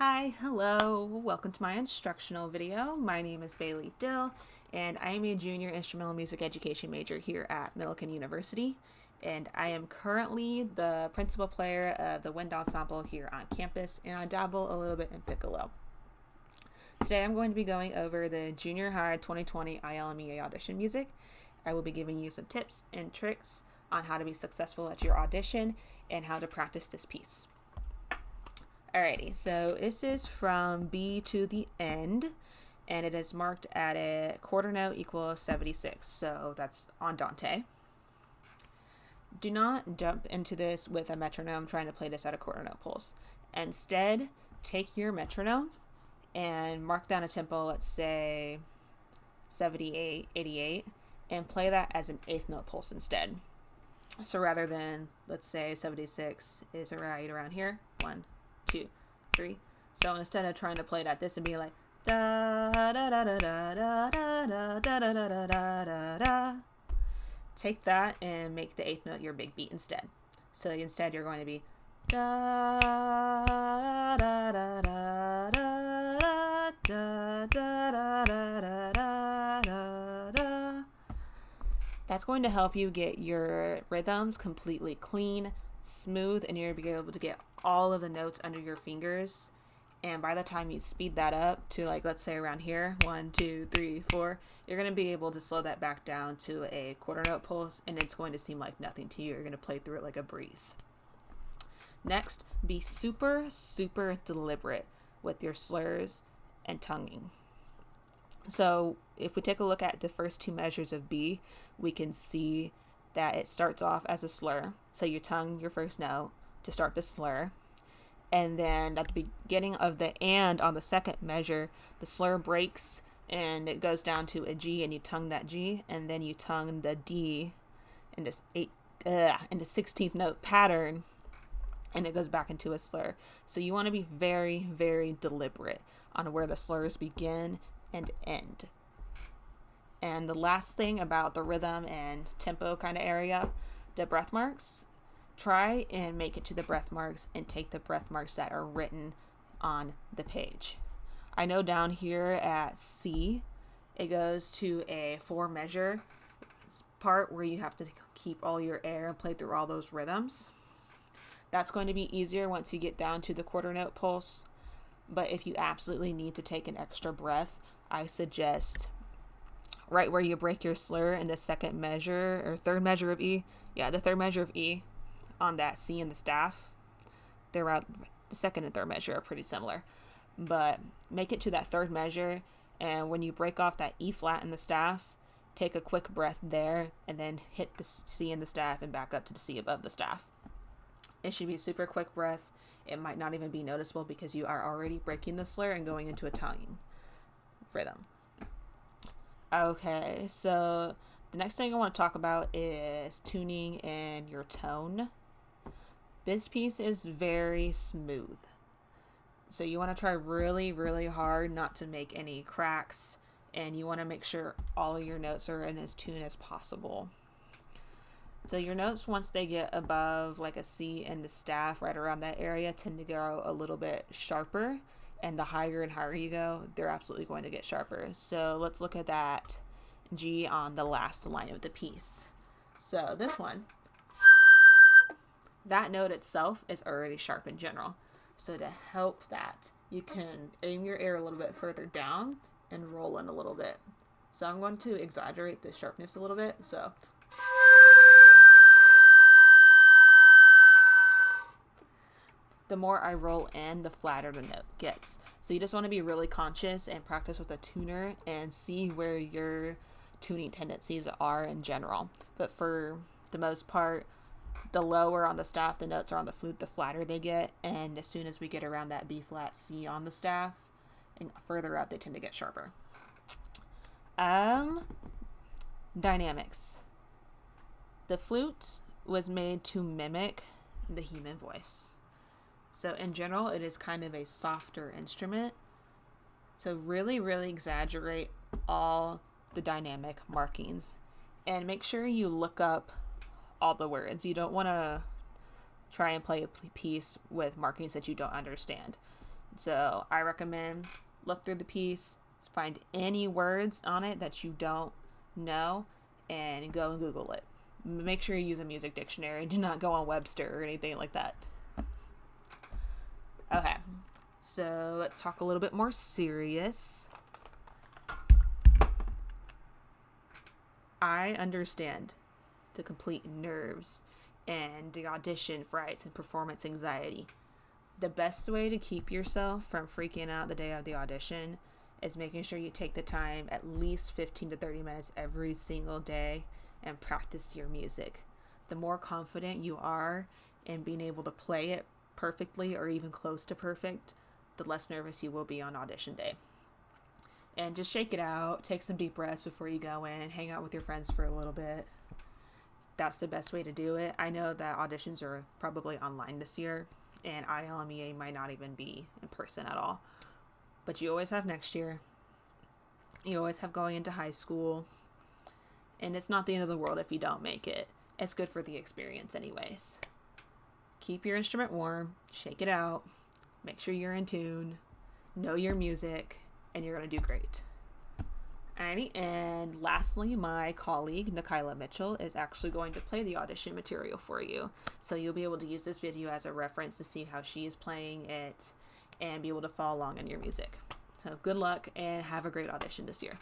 Hi, hello, welcome to my instructional video. My name is Bailie Dill, and I am a junior instrumental music education major here at Millikan University, and I am currently the principal player of the wind ensemble here on campus, and I dabble a little bit in piccolo. Today I'm going to be going over the Junior High 2020 ILMEA audition music. I will be giving you some tips and tricks on how to be successful at your audition and how to practice this piece. Alrighty, so this is from B to the end, and it is marked at a quarter note equals 76, so that's andante. Do not jump into this with a metronome trying to play this at a quarter note pulse. Instead, take your metronome and mark down a tempo, let's say 78, 88, and play that as an eighth note pulse instead. So rather than, let's say 76 is right around here, 1, 2, 3. So instead of trying to play it at this and be like da da da da da da da da da da da da da, take that and make the eighth note your big beat instead. So instead you're going to be da da da da da da da da da da da. That's going to help you get your rhythms completely clean, smooth, and you're going to be able to get all of the notes under your fingers. And by the time you speed that up to, like, let's say around here, 1, 2, 3, 4, you're going to be able to slow that back down to a quarter note pulse, and it's going to seem like nothing to you. You're going to play through it like a breeze. Next, be super deliberate with your slurs and tonguing. So if we take a look at the first two measures of B, we can see that it starts off as a slur. So you tongue your first note to start the slur. And then at the beginning of the and on the second measure, the slur breaks and it goes down to a G, and you tongue that G, and then you tongue the D in this 16th note pattern, and it goes back into a slur. So you want to be very deliberate on where the slurs begin and end. And the last thing about the rhythm and tempo kind of area, the breath marks. Try and make it to the breath marks and take the breath marks that are written on the page. I know down here at C, it goes to a 4 measure part where you have to keep all your air and play through all those rhythms. That's going to be easier once you get down to the quarter note pulse. But if you absolutely need to take an extra breath, I suggest right where you break your slur in the second measure or third measure of E. Yeah, the third measure of E on that C in the staff. They're out, the second and third measure are pretty similar. But make it to that third measure, and when you break off that E flat in the staff, take a quick breath there and then hit the C in the staff and back up to the C above the staff. It should be a super quick breath. It might not even be noticeable because you are already breaking the slur and going into a tongue rhythm. Okay, so the next thing I want to talk about is tuning and your tone. This piece is very smooth. So you want to try really hard not to make any cracks, and you want to make sure all of your notes are in as tune as possible. So your notes, once they get above like a C in the staff, right around that area, tend to go a little bit sharper. And the higher and higher you go, they're absolutely going to get sharper. So let's look at that G on the last line of the piece. So this one, that note itself is already sharp in general. So to help that, you can aim your air a little bit further down and roll in a little bit. So I'm going to exaggerate the sharpness a little bit. So the more I roll in, the flatter the note gets. So you just want to be really conscious and practice with a tuner and see where your tuning tendencies are in general. But for the most part, the lower on the staff the notes are on the flute, the flatter they get. And as soon as we get around that B flat C on the staff and further up, they tend to get sharper. Dynamics. The flute was made to mimic the human voice. So in general, it is kind of a softer instrument. So really exaggerate all the dynamic markings and make sure you look up all the words. You don't want to try and play a piece with markings that you don't understand. So I recommend look through the piece, find any words on it that you don't know, and go and Google it. Make sure you use a music dictionary. Do not go on Webster or anything like that. Okay, so let's talk a little bit more serious. I understand the complete nerves and the audition frights and performance anxiety. The best way to keep yourself from freaking out the day of the audition is making sure you take the time at least 15 to 30 minutes every single day and practice your music. The more confident you are in being able to play it perfectly or even close to perfect, the less nervous you will be on audition day. And just shake it out, take some deep breaths before you go in, hang out with your friends for a little bit. That's the best way to do it. I know that auditions are probably online this year, and ILMEA might not even be in person at all. But you always have next year. You always have going into high school. And it's not the end of the world if you don't make it. It's good for the experience anyways. Keep your instrument warm, shake it out, make sure you're in tune, know your music, and you're going to do great. Alrighty, and lastly, my colleague, Nacyla Mitchell, is actually going to play the audition material for you. So you'll be able to use this video as a reference to see how she is playing it and be able to follow along in your music. So good luck and have a great audition this year.